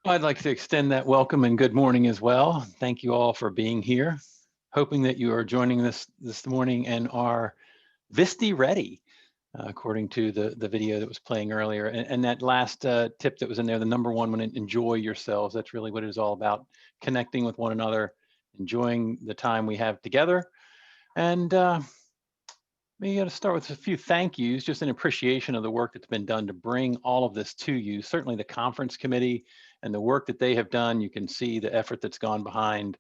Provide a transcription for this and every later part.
I'd like to extend that welcome and good morning as well. Thank you all for being here. Hoping that you are joining this morning and are VSTE ready, according to the video that was playing earlier. And that last tip that was in there, the number one one, enjoy yourselves. That's really what it is all about, connecting with one another, enjoying the time we have together. And we got to start with a few thank yous, just in appreciation of the work that's been done to bring all of this to you. Certainly the conference committee and the work that they have done, you can see the effort that's gone behind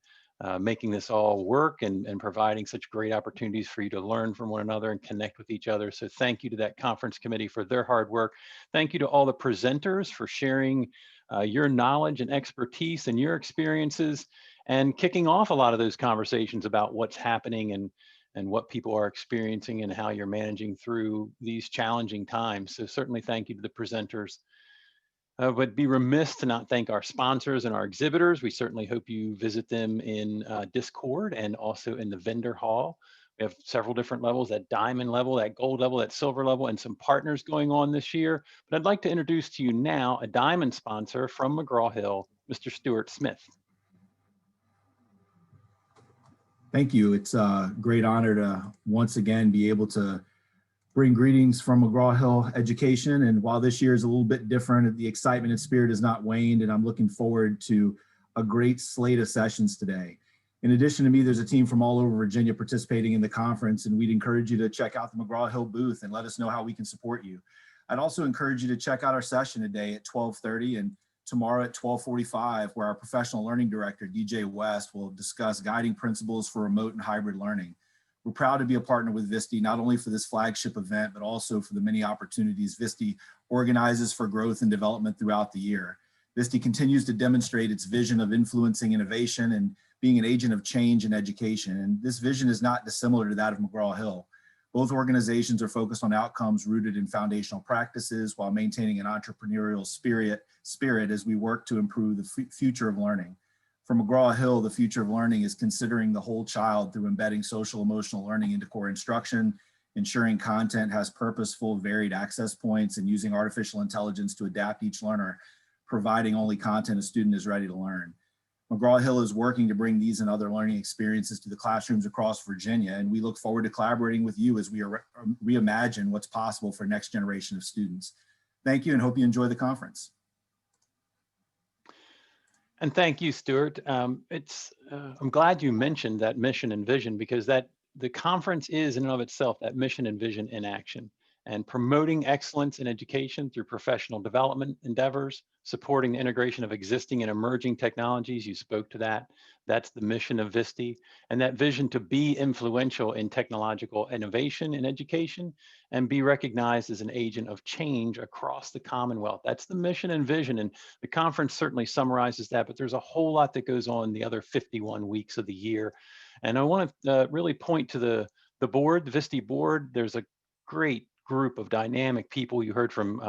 making this all work and providing such great opportunities for you to learn from one another and connect with each other. So thank you to that conference committee for their hard work. Thank you to all the presenters for sharing your knowledge and expertise and your experiences and kicking off a lot of those conversations about what's happening and what people are experiencing and how you're managing through these challenging times. So certainly thank you to the presenters. Would be remiss to not thank our sponsors and our exhibitors. We certainly hope you visit them in Discord and also in the vendor hall. We have several different levels, that diamond level, that gold level, that silver level, and some partners going on this year. But I'd like to introduce to you now a diamond sponsor from McGraw-Hill, Mr. Stuart Smith. Thank you. It's a great honor to once again be able to bring greetings from McGraw-Hill Education. And while this year is a little bit different, the excitement and spirit has not waned, and I'm looking forward to a great slate of sessions today. In addition to me, there's a team from all over Virginia participating in the conference, and we'd encourage you to check out the McGraw-Hill booth and let us know how we can support you. I'd also encourage you to check out our session today at 12:30 and tomorrow at 12:45, where our professional learning director, DJ West, will discuss guiding principles for remote and hybrid learning. We're proud to be a partner with VSTE, not only for this flagship event, but also for the many opportunities VSTE organizes for growth and development throughout the year. VSTE continues to demonstrate its vision of influencing innovation and being an agent of change in education. And this vision is not dissimilar to that of McGraw-Hill. Both organizations are focused on outcomes rooted in foundational practices while maintaining an entrepreneurial spirit as we work to improve the future of learning. For McGraw-Hill, the future of learning is considering the whole child through embedding social emotional learning into core instruction, ensuring content has purposeful, varied access points, and using artificial intelligence to adapt each learner, providing only content a student is ready to learn. McGraw-Hill is working to bring these and other learning experiences to the classrooms across Virginia, and we look forward to collaborating with you as we reimagine what's possible for next generation of students. Thank you and hope you enjoy the conference. And thank you, Stuart. I'm glad you mentioned that mission and vision, because the conference is in and of itself that mission and vision in action, and promoting excellence in education through professional development endeavors, supporting the integration of existing and emerging technologies. You spoke to that. That's the mission of VSTE, and that vision to be influential in technological innovation in education and be recognized as an agent of change across the Commonwealth. That's the mission and vision, and the conference certainly summarizes that, but there's a whole lot that goes on the other 51 weeks of the year. And I want to really point to the board, the VSTE board. There's a great group of dynamic people. You heard from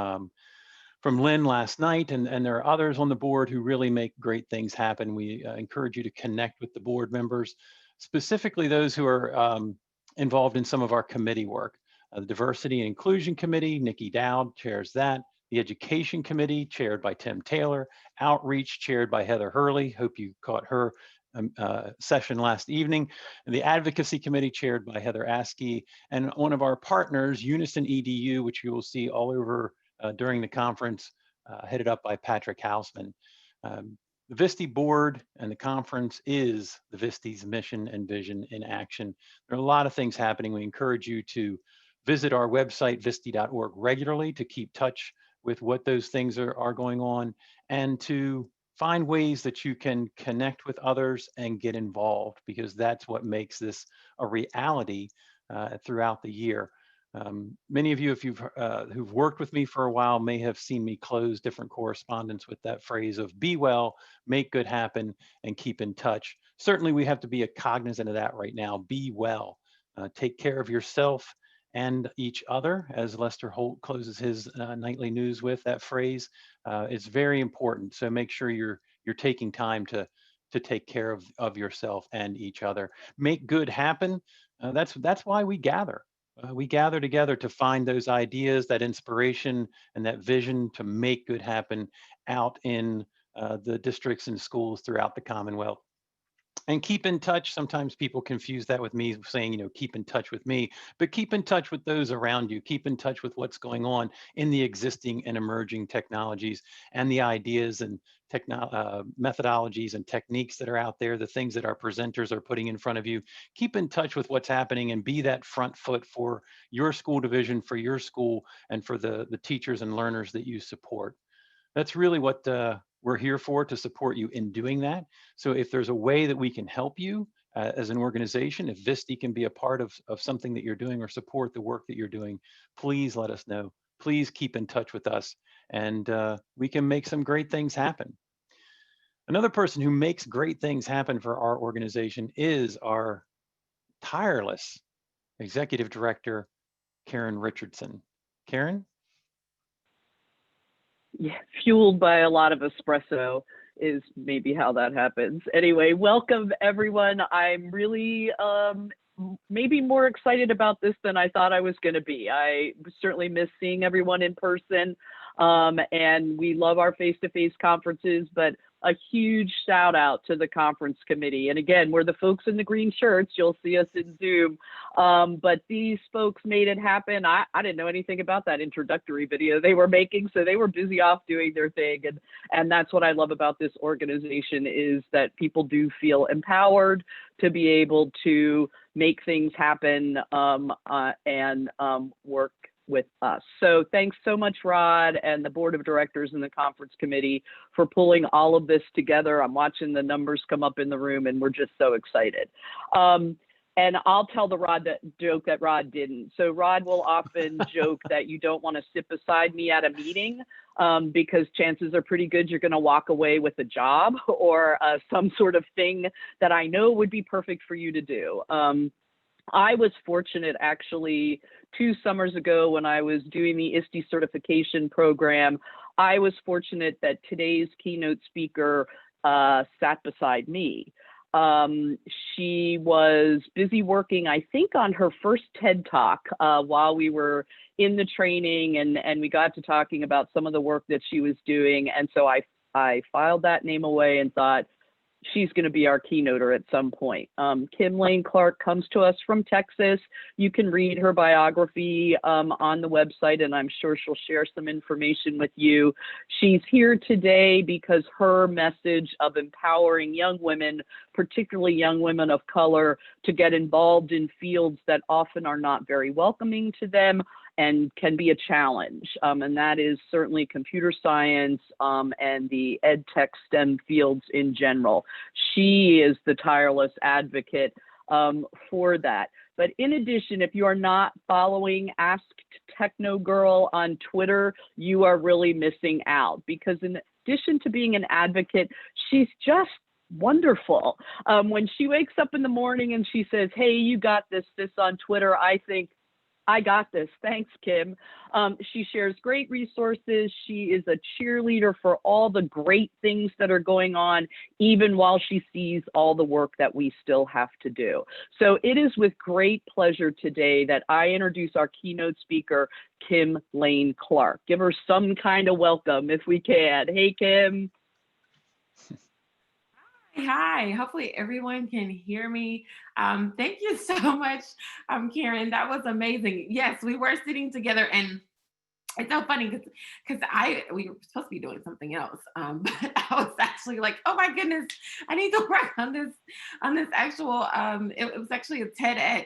Lynn last night, and there are others on the board who really make great things happen. We encourage you to connect with the board members, specifically those who are involved in some of our committee work. The Diversity and Inclusion Committee, Nikki Dowd chairs that. The Education Committee, chaired by Tim Taylor. Outreach, chaired by Heather Hurley. Hope you caught her session last evening. And the Advocacy Committee, chaired by Heather Askey. And one of our partners, Unison EDU, which you will see all over during the conference, headed up by Patrick Hausman. The VSTE board and the conference is the VSTE's mission and vision in action. There are a lot of things happening. We encourage you to visit our website, vste.org, regularly to keep touch with what those things are going on, and to find ways that you can connect with others and get involved, because that's what makes this a reality throughout the year. Many of you, if who've worked with me for a while, may have seen me close different correspondence with that phrase of be well, make good happen, and keep in touch. Certainly we have to be cognizant of that right now. Be well, take care of yourself and each other, as Lester Holt closes his nightly news with that phrase. It's very important. So make sure you're taking time to take care of yourself and each other. Make good happen. That's why we gather. We gather together to find those ideas, that inspiration, and that vision to make good happen out in the districts and schools throughout the Commonwealth. And keep in touch. Sometimes people confuse that with me saying, keep in touch with me, but keep in touch with those around you. Keep in touch with what's going on in the existing and emerging technologies and the ideas and methodologies and techniques that are out there, the things that our presenters are putting in front of you. Keep in touch with what's happening and be that front foot for your school division, for your school, and for the teachers and learners that you support. That's really what we're here for, to support you in doing that. So if there's a way that we can help you as an organization, if VSTE can be a part of something that you're doing or support the work that you're doing, please let us know. Please keep in touch with us, and we can make some great things happen. Another person who makes great things happen for our organization is our tireless Executive Director, Karen Richardson. Karen? Yeah, fueled by a lot of espresso is maybe how that happens. Anyway, welcome everyone. I'm really maybe more excited about this than I thought I was going to be. I certainly miss seeing everyone in person, and we love our face-to-face conferences, but a huge shout out to the conference committee. And again, we're the folks in the green shirts. You'll see us in Zoom. But these folks made it happen. I didn't know anything about that introductory video they were making, so they were busy off doing their thing. And that's what I love about this organization, is that people do feel empowered to be able to make things happen and work with us. So thanks so much, Rod, and the board of directors and the conference committee for pulling all of this together. I'm watching the numbers come up in the room, and we're just so excited. And I'll tell the joke that Rod didn't. So Rod will often joke that you don't want to sit beside me at a meeting because chances are pretty good you're going to walk away with a job or some sort of thing that I know would be perfect for you to do. I was fortunate, actually, 2 summers ago when I was doing the ISTE certification program. I was fortunate that today's keynote speaker sat beside me. She was busy working, I think, on her first TED Talk while we were in the training, and we got to talking about some of the work that she was doing. And so I filed that name away and thought, she's going to be our keynoter at some point. Kim Lane Clark comes to us from Texas. You can read her biography on the website, and I'm sure she'll share some information with you. She's here today because her message of empowering young women, particularly young women of color, to get involved in fields that often are not very welcoming to them and can be a challenge. And that is certainly computer science and the ed tech STEM fields in general. She is the tireless advocate for that. But in addition, if you are not following Ask Techno Girl on Twitter, you are really missing out, because in addition to being an advocate, she's just wonderful. When she wakes up in the morning and she says, hey, you got this on Twitter, I think, I got this. Thanks, Kim. She shares great resources. She is a cheerleader for all the great things that are going on, even while she sees all the work that we still have to do. So it is with great pleasure today that I introduce our keynote speaker, Kim Lane Clark. Give her some kind of welcome if we can. Hey, Kim. Hi, hopefully everyone can hear me. Thank you so much, Karen. That was amazing. Yes, we were sitting together, and it's so funny because we were supposed to be doing something else, but I was actually like, oh my goodness, I need to work on this actual. It was actually a TEDx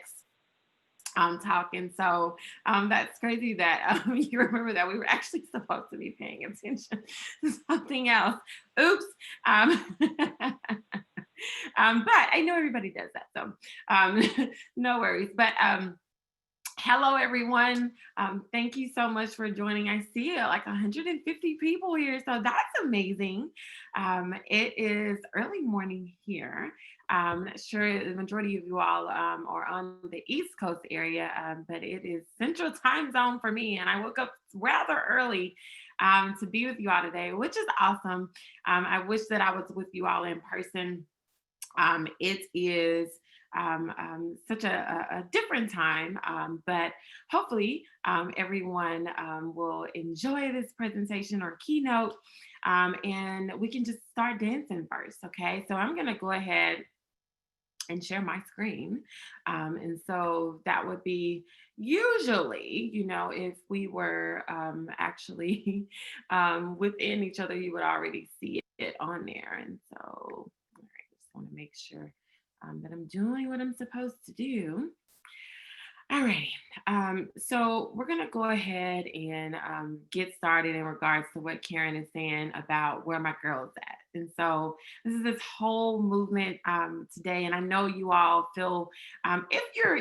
talk, and so that's crazy that you remember that we were actually supposed to be paying attention to something else. Oops. But I know everybody does that, so no worries. But hello, everyone. Thank you so much for joining. I see like 150 people here, so that's amazing. It is early morning here. Sure, the majority of you all are on the East Coast area, but it is Central Time Zone for me, and I woke up rather early to be with you all today, which is awesome. I wish that I was with you all in person. It is such a different time, but hopefully everyone will enjoy this presentation or keynote, and we can just start dancing first, okay? So I'm gonna go ahead and share my screen. And so that would be usually, if we were actually within each other, you would already see it on there. And so, all right, just want to make sure that I'm doing what I'm supposed to do. All right, so we're gonna go ahead and get started in regards to what Karen is saying about where my girl's at. And so this is this whole movement today, and I know you all feel, if you're,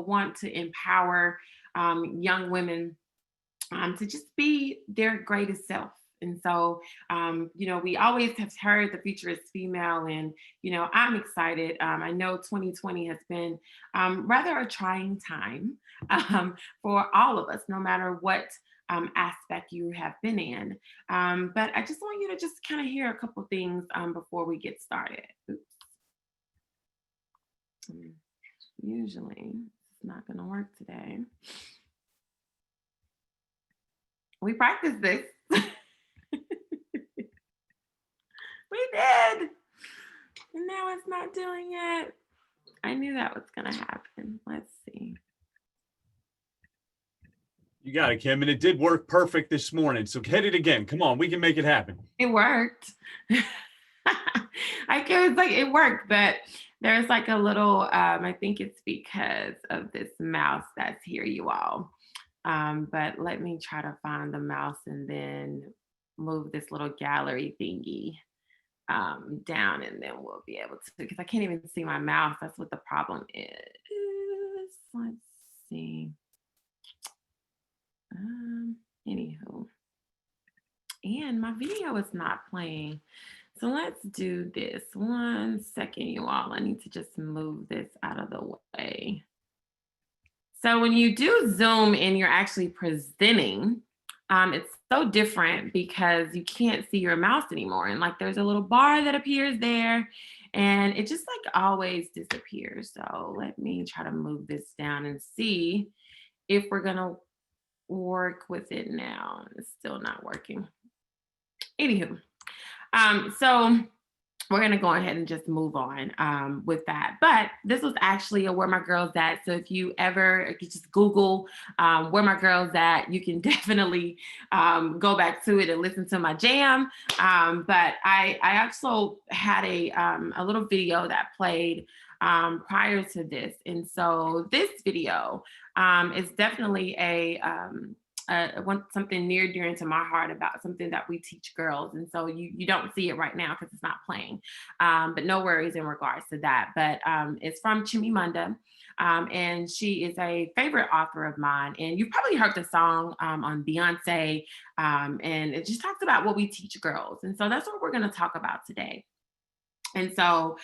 want to empower young women to just be their greatest self. And so, we always have heard the future is female, and, I'm excited. I know 2020 has been rather a trying time for all of us, no matter what aspect you have been in. But I just want you to just kind of hear a couple things before we get started. Oops. Usually, it's not going to work today. We practiced this. We did. And now it's not doing it. I knew that was going to happen. Let's see. You got it, Kim. And it did work perfect this morning. So hit it again. Come on. We can make it happen. It worked. It worked, but there's like a little, I think it's because of this mouse that's here, you all. But let me try to find the mouse and then move this little gallery thingy down, and then we'll be able to, because I can't even see my mouse. That's what the problem is. Let's see. Anywho, and my video is not playing. So let's do this. 1 second, you all. I need to just move this out of the way. So when you do Zoom and you're actually presenting, it's so different because you can't see your mouse anymore. And like there's a little bar that appears there, and it just like always disappears. So let me try to move this down and see if we're gonna work with it now. It's still not working. Anywho, so we're going to go ahead and just move on with that. But this was actually a Where My Girl's At. So if you ever just Google Where My Girl's At, you can definitely go back to it and listen to my jam. But I also had a little video that played prior to this. And so this video is definitely something near dear to my heart about something that we teach girls. And so you don't see it right now because it's not playing, but no worries in regards to that. But it's from Chimamanda, and she is a favorite author of mine. And you've probably heard the song on Beyonce, and it just talks about what we teach girls. And so that's what we're going to talk about today. And so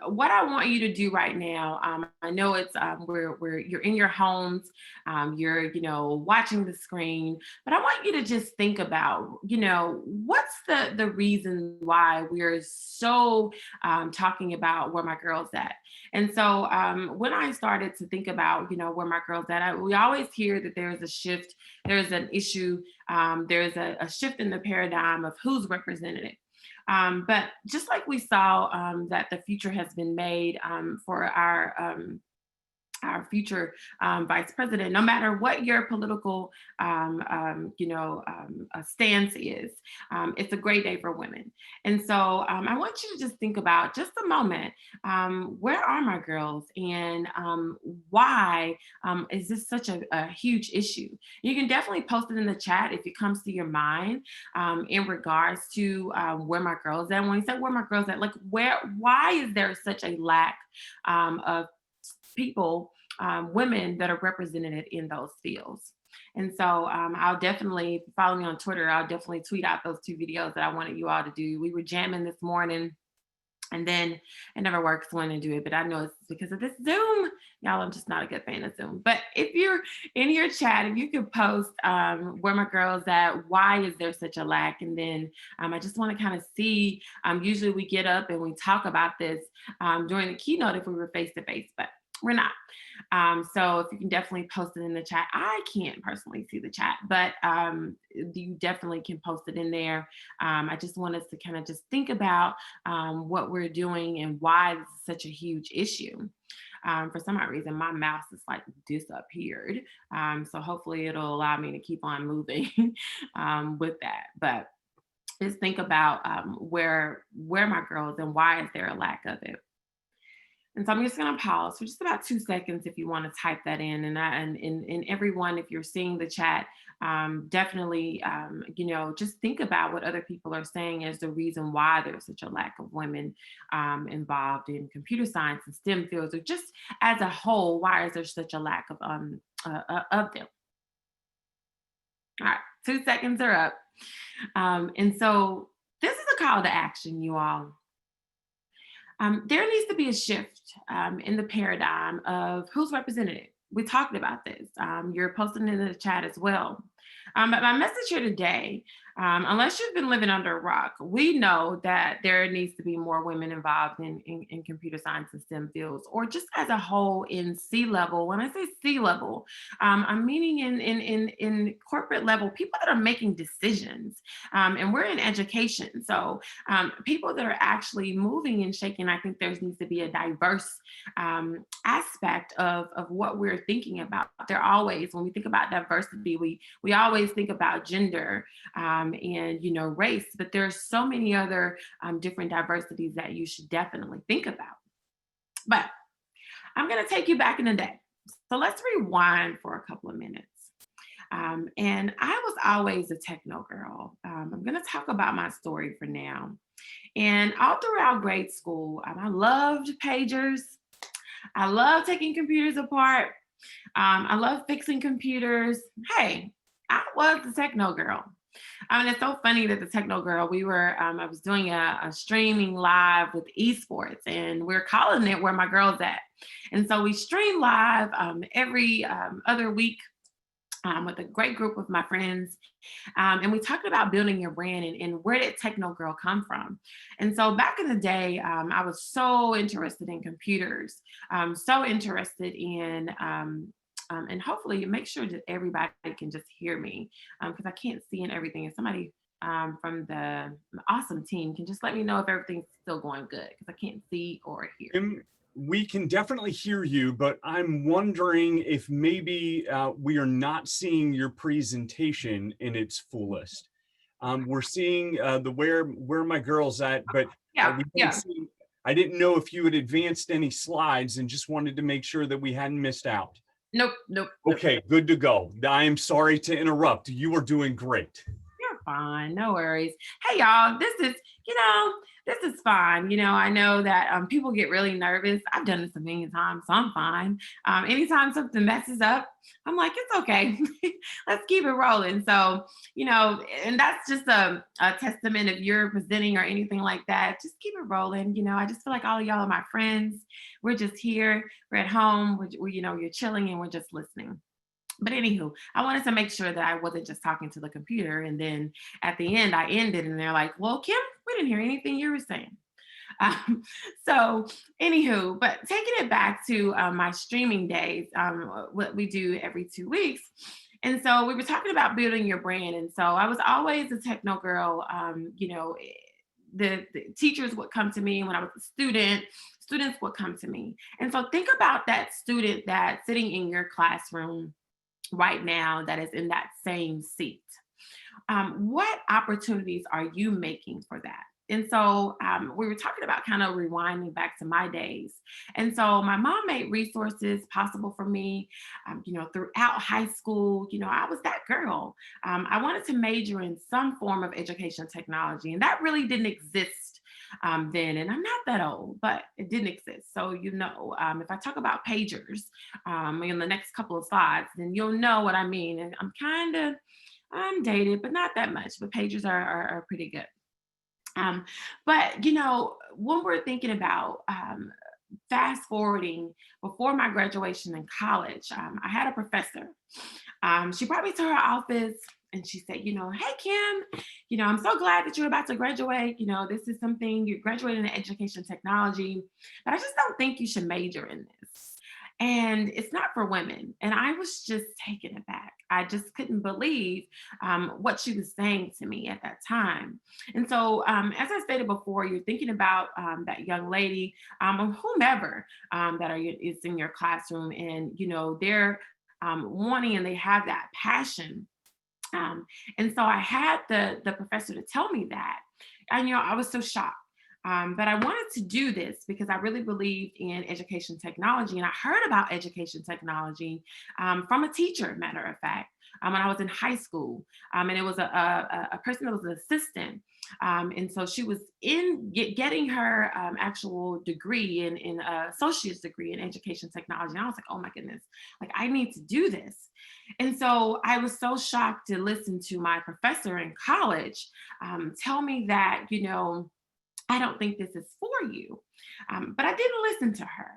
what I want you to do right now, I know it's where you're in your homes, you're, watching the screen, but I want you to just think about, what's the reason why we're so talking about where my girl's at. And so when I started to think about, where my girl's at, we always hear that there's a shift, there's an issue, there's a shift in the paradigm of who's represented. But just like we saw that the future has been made for our future vice president, no matter what your political, stance is, it's a great day for women. And so I want you to just think about just a moment, where are my girls, and why is this such a huge issue? You can definitely post it in the chat if it comes to your mind in regards to where my girls at. When we say where my girls at, like why is there such a lack of people, women that are represented in those fields? And so I'll definitely, if you follow me on Twitter, I'll definitely tweet out those 2 videos that I wanted you all to do. We were jamming this morning And then it never works when I do it, but I know it's because of this Zoom. Y'all, I'm just not a good fan of Zoom. But if you're in your chat, if you could post where my girl's at, why is there such a lack? And then I just want to kind of see, usually we get up and we talk about this during the keynote if we were face to face, but we're not. So if you can definitely post it in the chat. I can't personally see the chat, but you definitely can post it in there. I just want us to kind of just think about what we're doing and why this is such a huge issue. For some odd reason, my mouse is like disappeared. So hopefully it'll allow me to keep on moving with that. But just think about where my girls and why is there a lack of it. And so I'm just going to pause for just about 2 seconds if you want to type that in. And everyone, if you're seeing the chat, definitely, just think about what other people are saying as the reason why there's such a lack of women involved in computer science and STEM fields, or just as a whole, why is there such a lack of them? All right, 2 seconds are up. And so this is a call to action, you all. There needs to be a shift in the paradigm of who's represented. We talked about this. You're posting it in the chat as well. But my message here today, unless you've been living under a rock, we know that there needs to be more women involved in computer science and STEM fields, or just as a whole in C-level. When I say C-level, I'm meaning in corporate level, people that are making decisions. And we're in education. So people that are actually moving and shaking, I think there needs to be a diverse aspect of what we're thinking about. There always, when we think about diversity, we always think about gender and race, but there's so many other different diversities that you should definitely think about. But I'm going to take you back in the day. So let's rewind for a couple of minutes. And I was always a techno girl. I'm going to talk about my story for now. And all throughout grade school, I loved pagers. I love taking computers apart. I love fixing computers. Hey, I was the techno girl. I mean, it's so funny that the techno girl, I was doing a streaming live with esports, and we're calling it Where My Girl's At. And so we stream live every other week with a great group of my friends. And we talked about building your brand and where did techno girl come from? And so back in the day, I was so interested in computers, so interested in, and hopefully make sure that everybody can just hear me because I can't see and everything. And somebody from the awesome team can just let me know if everything's still going good because I can't see or hear. We can definitely hear you, but I'm wondering if maybe we are not seeing your presentation in its fullest. We're seeing the where my girl's at, but I didn't know if you had advanced any slides and just wanted to make sure that we hadn't missed out. Nope. Okay, good to go. I am sorry to interrupt. You are doing great. You're fine, no worries. Hey y'all, this is fine. I know that people get really nervous. I've done this a million times, so I'm fine. Anytime something messes up, I'm like, it's okay. Let's keep it rolling. So, and that's just a testament if you're presenting or anything like that, just keep it rolling. I just feel like all of y'all are my friends. We're just here, we're at home, you're chilling and we're just listening. But anywho, I wanted to make sure that I wasn't just talking to the computer. And then at the end, I ended and they're like, well, Kim, we didn't hear anything you were saying. So anywho, but taking it back to my streaming days, what we do every 2 weeks. And so we were talking about building your brand. And so I was always a techno girl. The teachers would come to me when I was a student. Students would come to me. And so think about that student that's sitting in your classroom right now that is in that same seat. What opportunities are you making for that? And so we were talking about kind of rewinding back to my days. And so my mom made resources possible for me, throughout high school. I was that girl. I wanted to major in some form of education technology, and that really didn't exist then. And I'm not that old, but it didn't exist. So, if I talk about pagers in the next couple of slides, then you'll know what I mean. And I'm dated, but not that much, but pagers are pretty good. But, when we're thinking about fast forwarding before my graduation in college, I had a professor. She brought me to her office and she said, hey, Kim, I'm so glad that you're about to graduate. This is something you're graduating in education technology, but I just don't think you should major in this. And it's not for women. And I was just taken aback. I just couldn't believe what she was saying to me at that time. And so, as I stated before, you're thinking about that young lady or whomever is in your classroom, and they're wanting and they have that passion. And so I had the professor to tell me that, and I was so shocked. But I wanted to do this because I really believed in education technology. And I heard about education technology from a teacher, matter of fact, when I was in high school. And it was a person that was an assistant. And so she was getting her actual degree in associate's degree in education technology. And I was like, oh my goodness, like I need to do this. And so I was so shocked to listen to my professor in college tell me that, I don't think this is for you. But I didn't listen to her.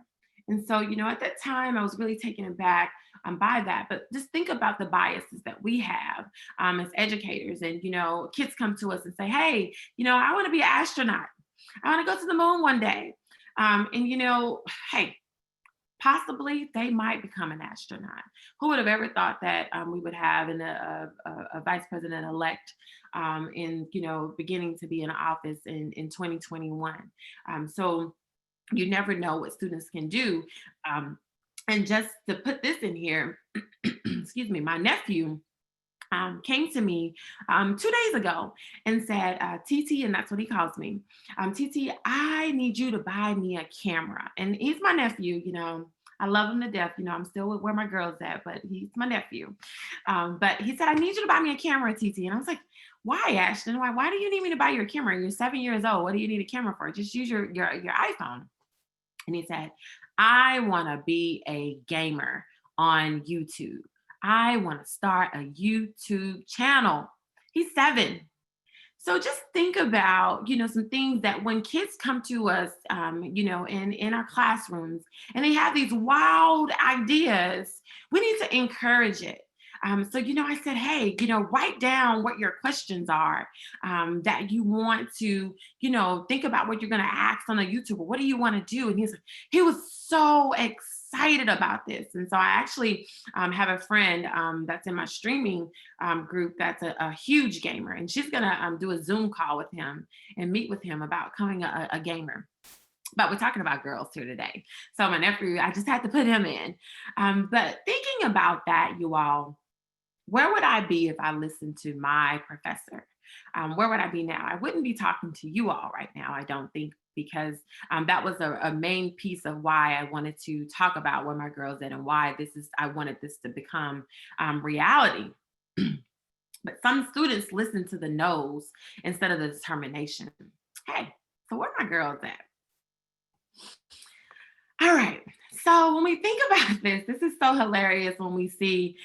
And so, at that time, I was really taken aback by that. But just think about the biases that we have as educators. And, kids come to us and say, hey, I want to be an astronaut. I want to go to the moon one day. Hey, possibly they might become an astronaut. Who would have ever thought that we would have a vice president elect beginning to be in office in 2021. So you never know what students can do. And just to put this in here, excuse me, my nephew came to me 2 days ago and said, TT, and that's what he calls me. TT, I need you to buy me a camera. And he's my nephew, I love him to death. I'm still where my girl's at, but he's my nephew. But he said, I need you to buy me a camera, TT. And I was like, why, Ashton? Why do you need me to buy your camera? You're 7 years old. What do you need a camera for? Just use your iPhone. And he said, I want to be a gamer on YouTube. I want to start a YouTube channel. He's 7. So just think about, some things that when kids come to us, in our classrooms and they have these wild ideas, we need to encourage it. So, I said, hey, write down what your questions are that you want to, think about what you're going to ask on a YouTuber. What do you want to do? And he was so excited about this. And so I actually have a friend that's in my streaming group that's a huge gamer. And she's going to do a Zoom call with him and meet with him about becoming a gamer. But we're talking about girls here today. So my nephew, I just had to put him in. But thinking about that, you all, where would I be if I listened to my professor? Where would I be now? I wouldn't be talking to you all right now, I don't think, because that was a main piece of why I wanted to talk about where my girl's at and why I wanted this to become reality. But some students listen to the no's instead of the determination. Hey, so where my girls at? All right. So when we think about this is so hilarious when we see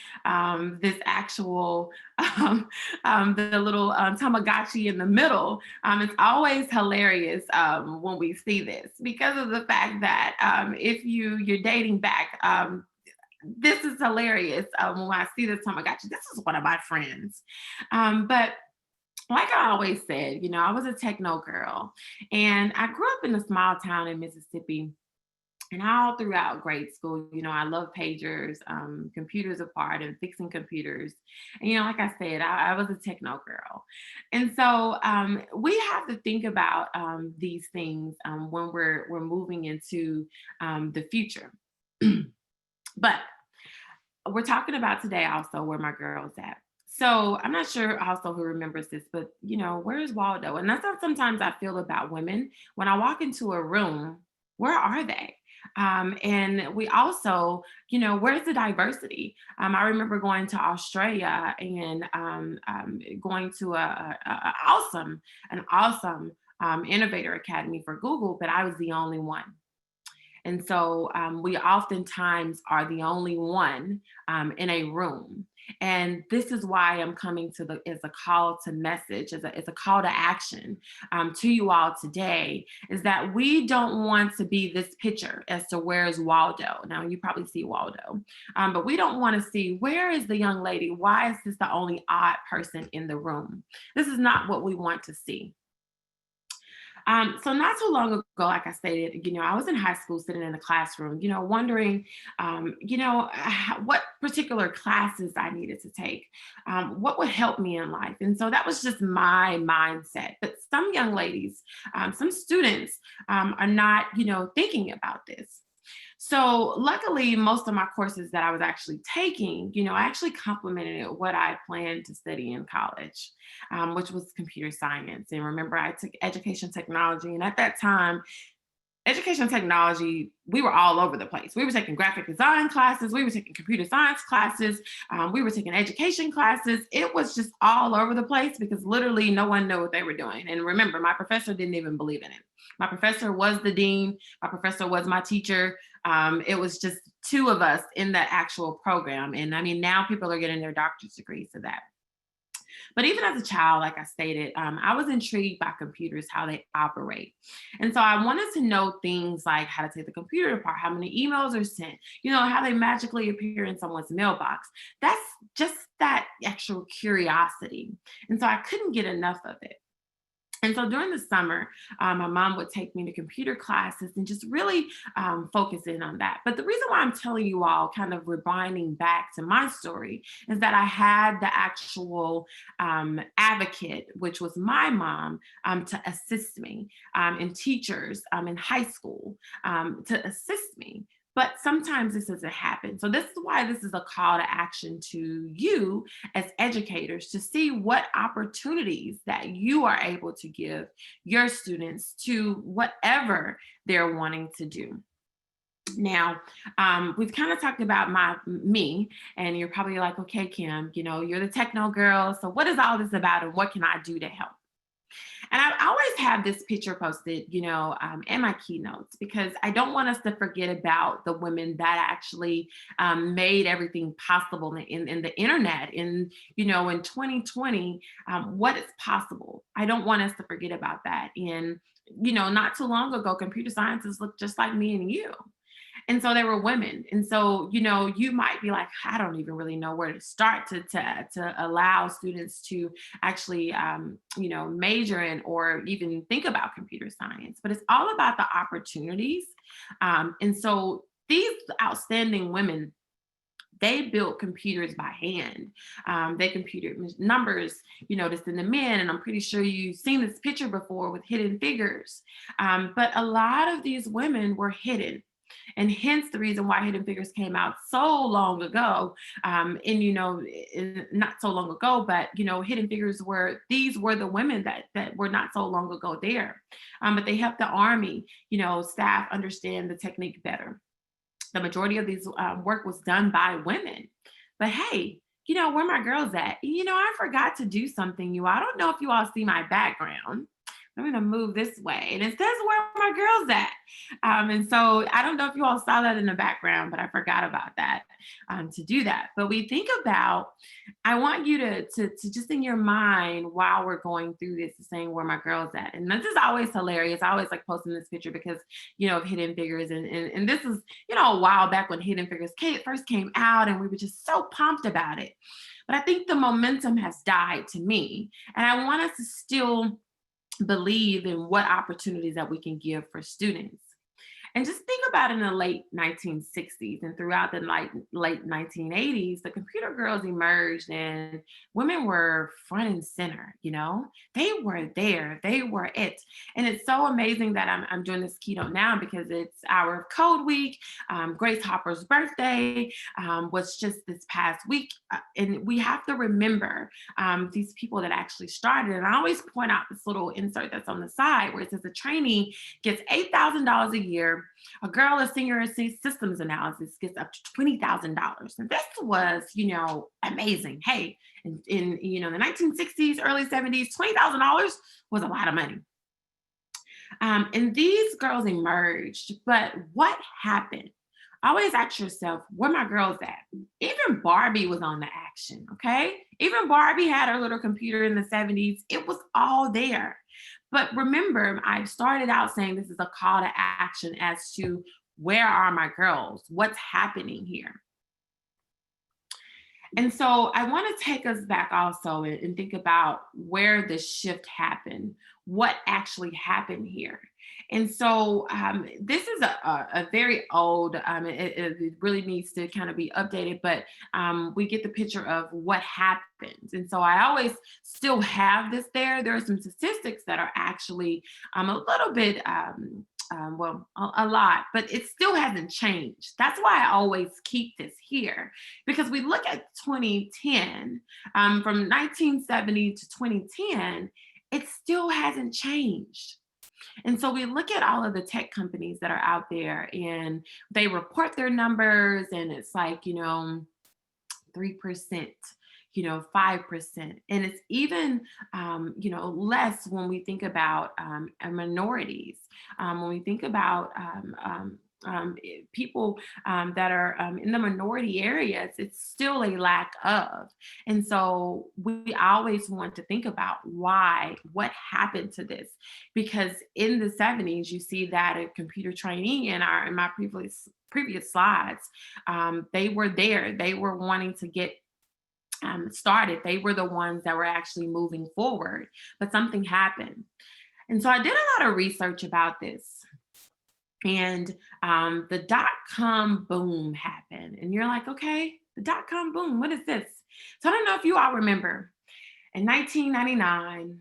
this actual, the little Tamagotchi in the middle. It's always hilarious when we see this because of the fact that if you're dating back, this is hilarious when I see this Tamagotchi. This is one of my friends. But like I always said, I was a techno girl and I grew up in a small town in Mississippi. And all throughout grade school, I love pagers, computers apart and fixing computers. And, like I said, I was a techno girl. And so we have to think about these things when we're moving into the future. But we're talking about today also where my girl's at. So I'm not sure also who remembers this, but, where's Waldo? And that's how sometimes I feel about women. When I walk into a room, where are they? And we also, where's the diversity? I remember going to Australia and going to an awesome innovator academy for Google, but I was the only one. And so we oftentimes are the only one in a room. And this is why I'm coming to as a call to message, as a call to action to you all today, is that we don't want to be this picture as to where is Waldo. Now, you probably see Waldo, but we don't want to see, where is the young lady? Why is this the only odd person in the room? This is not what we want to see. So not too long ago, like I stated, I was in high school sitting in the classroom, wondering, what particular classes I needed to take, what would help me in life. And so that was just my mindset. But some young ladies, some students are not, thinking about this. So luckily, most of my courses that I was actually taking, I actually complemented what I planned to study in college, which was computer science. And remember, I took education technology. And at that time, education technology, we were all over the place. We were taking graphic design classes. We were taking computer science classes. We were taking education classes. It was just all over the place because literally no one knew what they were doing. And remember, my professor didn't even believe in it. My professor was the dean. My professor was my teacher. It was just two of us in that actual program. And I mean, now people are getting their doctorate degrees to that. But even as a child, like I stated, I was intrigued by computers, how they operate. And so I wanted to know things like how to take the computer apart, how many emails are sent, how they magically appear in someone's mailbox. That's just that actual curiosity. And so I couldn't get enough of it. And so during the summer, my mom would take me to computer classes and just really focus in on that. But the reason why I'm telling you all, kind of rewinding back to my story, is that I had the actual advocate, which was my mom, to assist me, and teachers in high school to assist me. But sometimes this doesn't happen. So this is why this is a call to action to you as educators to see what opportunities that you are able to give your students to whatever they're wanting to do. Now, we've kind of talked about me, and you're probably like, okay, Kim, you're the techno girl. So what is all this about and what can I do to help? And I always have this picture posted, in my keynotes, because I don't want us to forget about the women that actually made everything possible in the internet, in 2020, what is possible. I don't want us to forget about that. And, not too long ago, computer scientists looked just like me and you. And so they were women. And so, you might be like, I don't even really know where to start to allow students to actually, major in or even think about computer science. But it's all about the opportunities. And so these outstanding women, they built computers by hand. They computed numbers, just in the men. And I'm pretty sure you've seen this picture before with hidden figures. But a lot of these women were hidden. And hence the reason why Hidden Figures came out so long ago. Not so long ago, but, Hidden Figures were the women that were not so long ago there. But they helped the Army, staff understand the technique better. The majority of these work was done by women. But hey, where my girls at? I forgot to do something, you all. I don't know if you all see my background. I'm going to move this way. And it says where my girl's at. And so I don't know if you all saw that in the background, but I forgot about that to do that. But we think about, I want you to just in your mind while we're going through this, saying where my girl's at. And this is always hilarious. I always like posting this picture because, of Hidden Figures. And this is, a while back when Hidden Figures first came out and we were just so pumped about it. But I think the momentum has died to me. And I want us to still believe in what opportunities that we can give for students. And just think about in the late 1960s and throughout the late 1980s, the computer girls emerged and women were front and center, they were there, they were it. And it's so amazing that I'm doing this keynote now because it's our Code Week. Grace Hopper's birthday was just this past week. And we have to remember these people that actually started. And I always point out this little insert that's on the side where it says a trainee gets $8,000 a year. A girl, a senior in systems analysis, gets up to $20,000. And this was, amazing. Hey, in the 1960s, early 70s, $20,000 was a lot of money. And these girls emerged, but what happened? always ask yourself, where my girls at? Even Barbie was on the action, okay? Even Barbie had her little computer in the 70s. It was all there. But remember, I started out saying this is a call to action as to where are my girls? What's happening here? And so I want to take us back also and think about where the shift happened, what actually happened here. And so this is a very old, it really needs to kind of be updated, but we get the picture of what happens. And so I always still have this there. There are some statistics that are actually a little bit, well, a lot, but it still hasn't changed. That's why I always keep this here, because we look at 2010, from 1970 to 2010, it still hasn't changed. And so we look at all of the tech companies that are out there and they report their numbers, and it's like, 3%, 5%. And it's even, less when we think about minorities, when we think about people that are in the minority areas, it's still a lack of. And so we always want to think about what happened to this, because in the 70s, you see that a computer trainee in my previous slides, they were there, they were wanting to get started. They were the ones that were actually moving forward, but something happened. And so I did a lot of research about this. And the dot-com boom happened. And you're like, okay, the dot-com boom, what is this? So I don't know if you all remember, in 1999,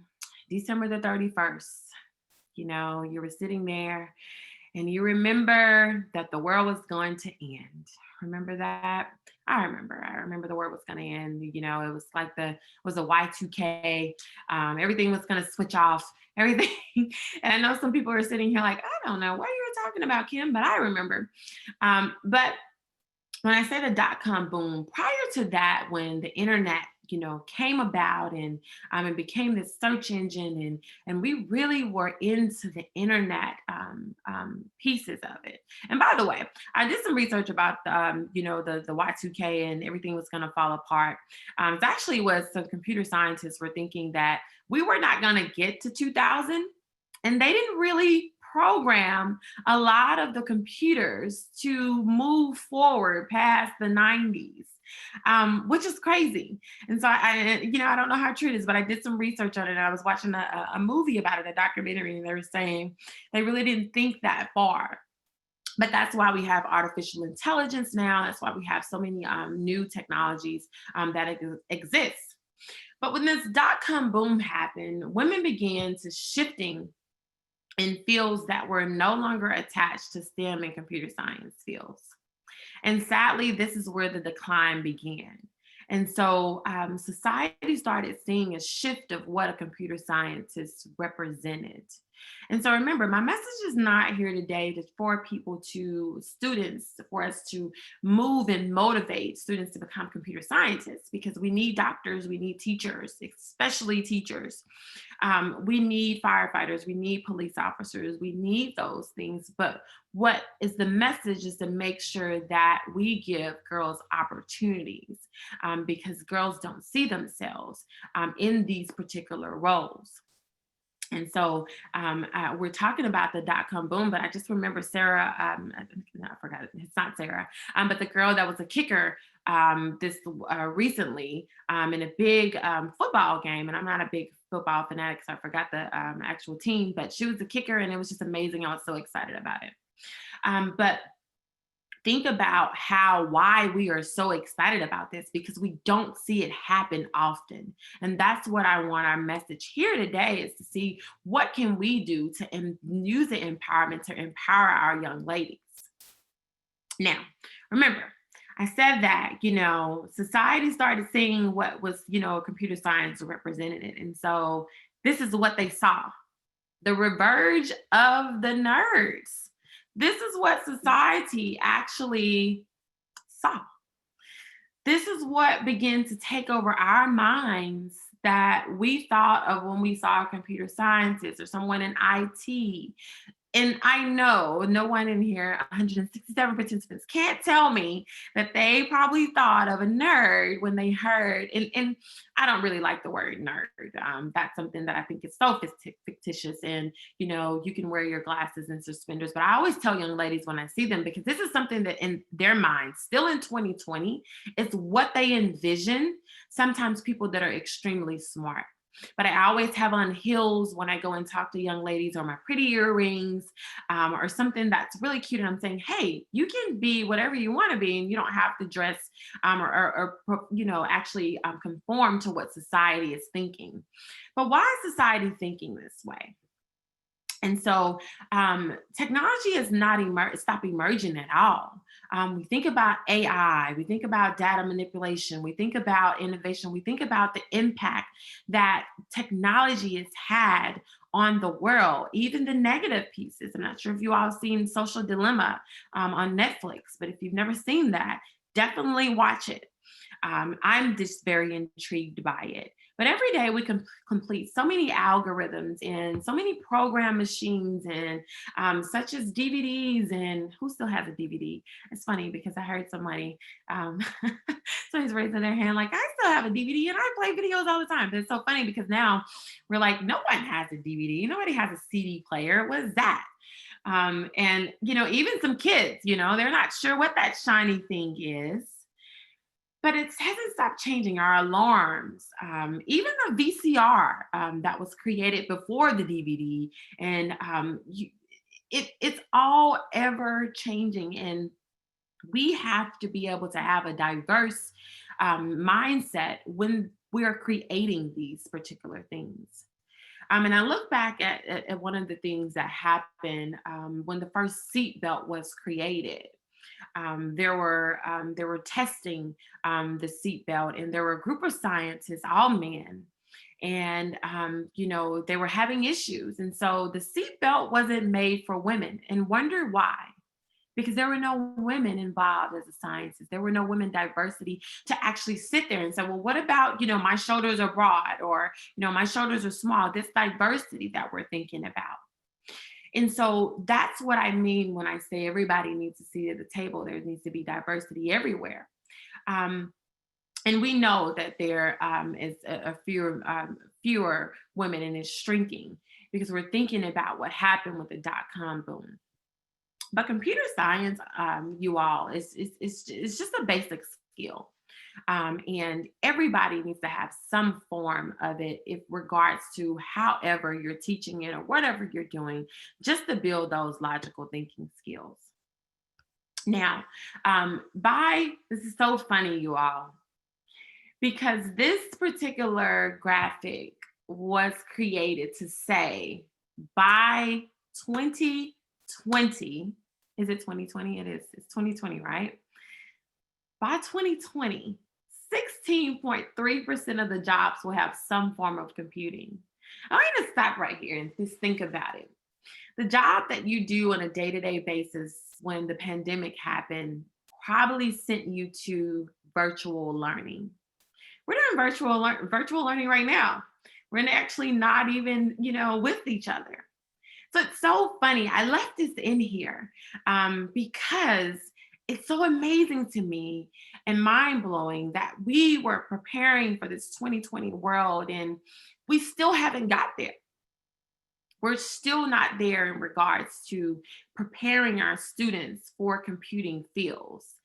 December the 31st, you were sitting there and you remember that the world was going to end. Remember that? I remember the world was going to end. It was like was a Y2K. Everything was going to switch off, everything. And I know some people are sitting here like, I don't know what you're talking about, Kim, but I remember. But when I say the dot-com boom, prior to that, when the internet, came about and it became this search engine, and we really were into the internet pieces of it. And by the way, I did some research about the Y2K and everything was going to fall apart. It actually was some computer scientists were thinking that we were not going to get to 2000, and they didn't really program a lot of the computers to move forward past the 90s. Which is crazy. And so I don't know how true it is, but I did some research on it. I was watching a movie about it, a documentary, and they were saying they really didn't think that far. But that's why we have artificial intelligence now. That's why we have so many new technologies that exist. But when this dot-com boom happened, women began to shifting in fields that were no longer attached to STEM and computer science fields. And sadly, this is where the decline began. And so society started seeing a shift of what a computer scientist represented. And so remember, my message is not here today for us to move and motivate students to become computer scientists, because we need doctors, we need teachers, especially teachers. We need firefighters, we need police officers, we need those things. But what is the message is to make sure that we give girls opportunities, because girls don't see themselves in these particular roles. And so we're talking about the dot-com boom, but I just remember Sarah, I forgot, it's not Sarah, but the girl that was a kicker recently in a big football game. And I'm not a big football fanatic, so I forgot the actual team, but she was a kicker and it was just amazing. I was so excited about it. But think about why we are so excited about this, because we don't see it happen often. And that's what I want our message here today is to see what can we do to use the empowerment to empower our young ladies. Now, remember, I said that, society started seeing what was, computer science represented. And so this is what they saw: the reverge of the nerds. This is what society actually saw. This is what began to take over our minds that we thought of when we saw a computer scientist or someone in IT. And I know no one in here, 167 participants, can't tell me that they probably thought of a nerd when they heard, and I don't really like the word nerd. That's something that I think is so fictitious. And, you can wear your glasses and suspenders, but I always tell young ladies when I see them, because this is something that in their minds, still in 2020, it's what they envision. Sometimes people that are extremely smart. But I always have on heels when I go and talk to young ladies, or my pretty earrings, or something that's really cute. And I'm saying, hey, you can be whatever you want to be, and you don't have to dress actually conform to what society is thinking. But why is society thinking this way? And so technology is not stop emerging at all. We think about AI, we think about data manipulation, we think about innovation, we think about the impact that technology has had on the world, even the negative pieces. I'm not sure if you all have seen Social Dilemma on Netflix, but if you've never seen that, definitely watch it. I'm just very intrigued by it. But every day we can complete so many algorithms and so many program machines, and such as DVDs. And who still has a DVD? It's funny because I heard somebody's raising their hand like, I still have a DVD and I play videos all the time. But it's so funny because now we're like, no one has a DVD. Nobody has a CD player. What is that? And, even some kids, they're not sure what that shiny thing is. But it hasn't stopped changing. Our alarms, even the VCR that was created before the DVD, and it's all ever changing. And we have to be able to have a diverse mindset when we're creating these particular things. And I look back at one of the things that happened when the first seatbelt was created. They were testing the seatbelt, and there were a group of scientists, all men, and they were having issues, and so the seatbelt wasn't made for women. And wonder why? Because there were no women involved as a scientist. There were no women diversity to actually sit there and say, well, what about, my shoulders are broad, or, my shoulders are small. This diversity that we're thinking about. And so that's what I mean when I say everybody needs a seat at the table. There needs to be diversity everywhere. And we know that there is a fewer women, and it's shrinking because we're thinking about what happened with the .com boom. But computer science, you all, it's just a basic skill. And everybody needs to have some form of it in regards to however you're teaching it or whatever you're doing, just to build those logical thinking skills. Now, this is so funny, you all, because this particular graphic was created to say by 2020, is it 2020? It is. It's 2020, right? By 2020, 16.3% of the jobs will have some form of computing. I'm going to stop right here and just think about it. The job that you do on a day-to-day basis when the pandemic happened probably sent you to virtual learning. We're doing virtual learning right now. We're actually not even, with each other. So it's so funny. I left this in here because it's so amazing to me and mind-blowing that we were preparing for this 2020 world, and we still haven't got there. We're still not there in regards to preparing our students for computing fields,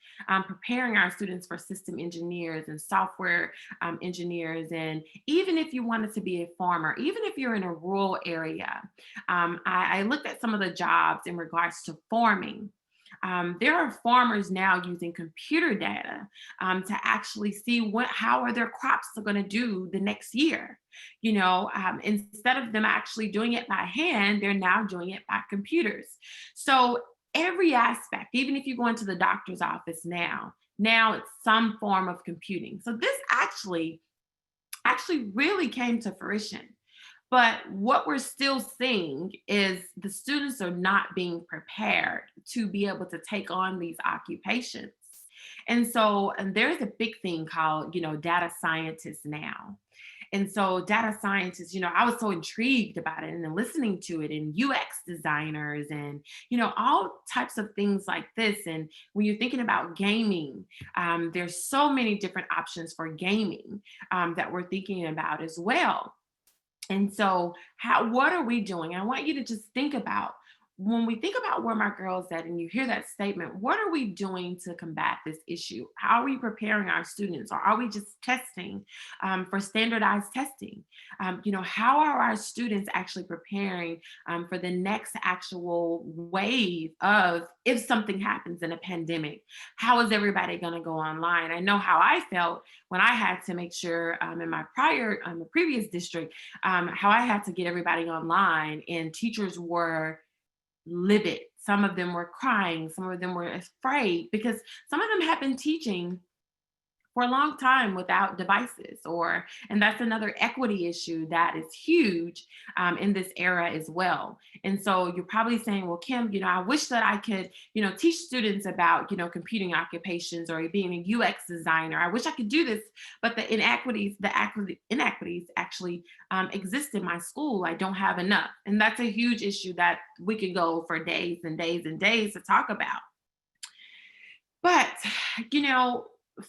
preparing our students for system engineers and software engineers. And even if you wanted to be a farmer, even if you're in a rural area, I looked at some of the jobs in regards to farming. There are farmers now using computer data to actually see how are their crops are going to do the next year. Instead of them actually doing it by hand, they're now doing it by computers. So every aspect, even if you go into the doctor's office now it's some form of computing. So this actually really came to fruition. But what we're still seeing is the students are not being prepared to be able to take on these occupations. And there's a big thing called, data scientists now. And so data scientists, I was so intrigued about it and then listening to it, and UX designers and, all types of things like this. And when you're thinking about gaming, there's so many different options for gaming that we're thinking about as well. And so what are we doing? I want you to just think about, when we think about where my girl's at and you hear that statement, what are we doing to combat this issue? How are we preparing our students, or are we just testing for standardized testing? How are our students actually preparing for the next actual wave of, if something happens in a pandemic, how is everybody going to go online? I know how I felt when I had to make sure in my previous district, how I had to get everybody online, and teachers were livid. Some of them were crying. Some of them were afraid, because some of them have been teaching for a long time without devices, and that's another equity issue that is huge in this era as well. And so you're probably saying, well, Kim, I wish that I could, teach students about, computing occupations or being a UX designer. I wish I could do this, but the inequities actually exist in my school. I don't have enough. And that's a huge issue that we could go for days and days and days to talk about. But,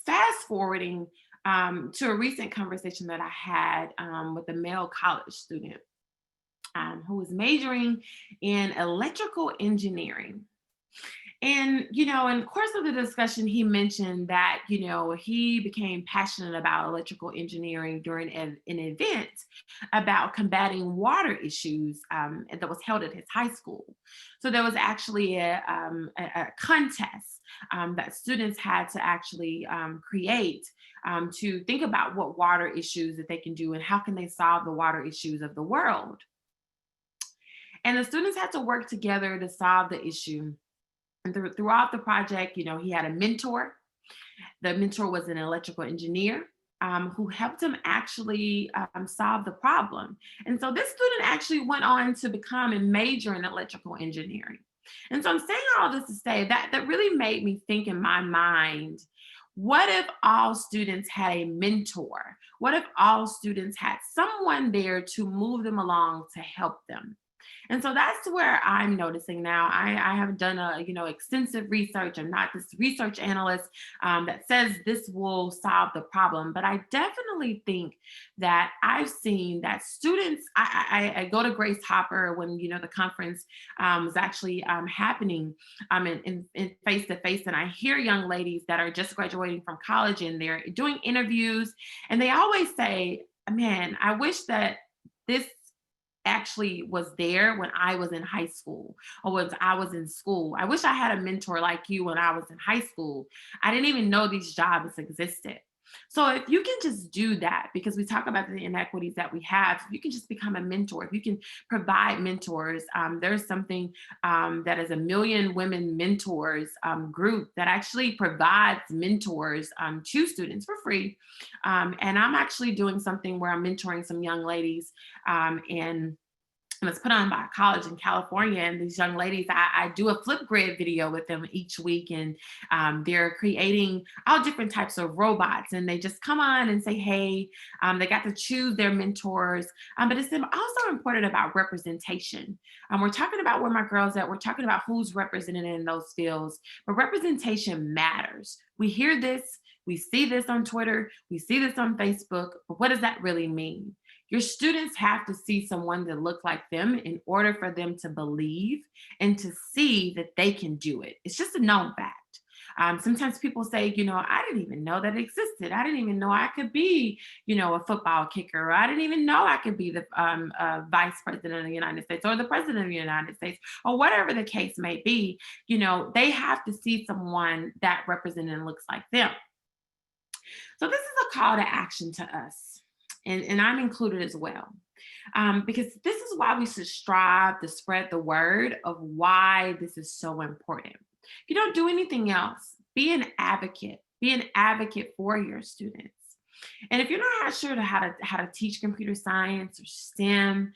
fast forwarding to a recent conversation that I had with a male college student who was majoring in electrical engineering. And, in the course of the discussion, he mentioned that, he became passionate about electrical engineering during an event about combating water issues that was held at his high school. So there was actually a contest that students had to actually create to think about what water issues that they can do and how can they solve the water issues of the world. And the students had to work together to solve the issue. And throughout the project, he had a mentor. The mentor was an electrical engineer who helped him actually solve the problem. And so this student actually went on to become a major in electrical engineering. And so I'm saying all this to say that really made me think in my mind, what if all students had a mentor? What if all students had someone there to move them along to help them? And so that's where I'm noticing now. I have done extensive research. I'm not this research analyst that says this will solve the problem, but I definitely think that I've seen that students, I go to Grace Hopper when, the conference was actually happening in face-to-face, and I hear young ladies that are just graduating from college and they're doing interviews, and they always say, man, I wish that this actually was there when I was in high school or when I was in school. I wish I had a mentor like you when I was in high school. I didn't even know these jobs existed. So if you can just do that, because we talk about the inequities that we have, if you can just become a mentor, if you can provide mentors, there's something that is a Million Women Mentors group that actually provides mentors to students for free. And I'm actually doing something where I'm mentoring some young ladies and it's put on by a college in California. And these young ladies, I do a Flipgrid video with them each week. And they're creating all different types of robots. And they just come on and say, hey, they got to choose their mentors. But it's also important about representation. We're talking about where my girl's at. We're talking about who's represented in those fields. But representation matters. We hear this. We see this on Twitter. We see this on Facebook. But what does that really mean? Your students have to see someone that looks like them in order for them to believe and to see that they can do it. It's just a known fact. Sometimes people say, I didn't even know that existed. I didn't even know I could be, a football kicker. Or I didn't even know I could be the vice president of the United States or the president of the United States or whatever the case may be. They have to see someone that represents and looks like them. So this is a call to action to us. And I'm included as well, because this is why we should strive to spread the word of why this is so important. If you don't do anything else, be an advocate for your students. And if you're not sure how to teach computer science or STEM,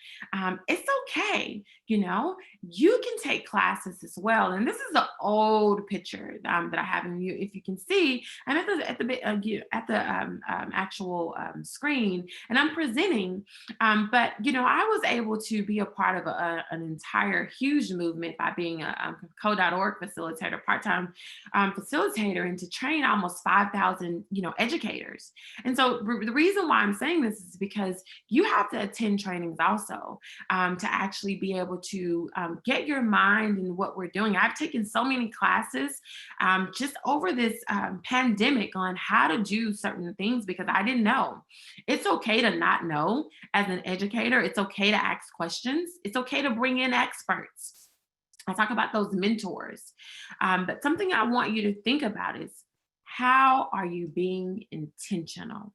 it's okay. You can take classes as well. And this is an old picture that I have in you. If you can see, I'm at the actual screen, and I'm presenting. But I was able to be a part of an entire huge movement by being a code.org facilitator, part-time facilitator, and to train almost 5,000 educators. And so the reason why I'm saying this is because you have to attend trainings also to actually be able to get your mind in what we're doing. I've taken so many classes just over this pandemic on how to do certain things because I didn't know. It's okay to not know as an educator. It's okay to ask questions. It's okay to bring in experts. I talk about those mentors. But something I want you to think about is, how are you being intentional?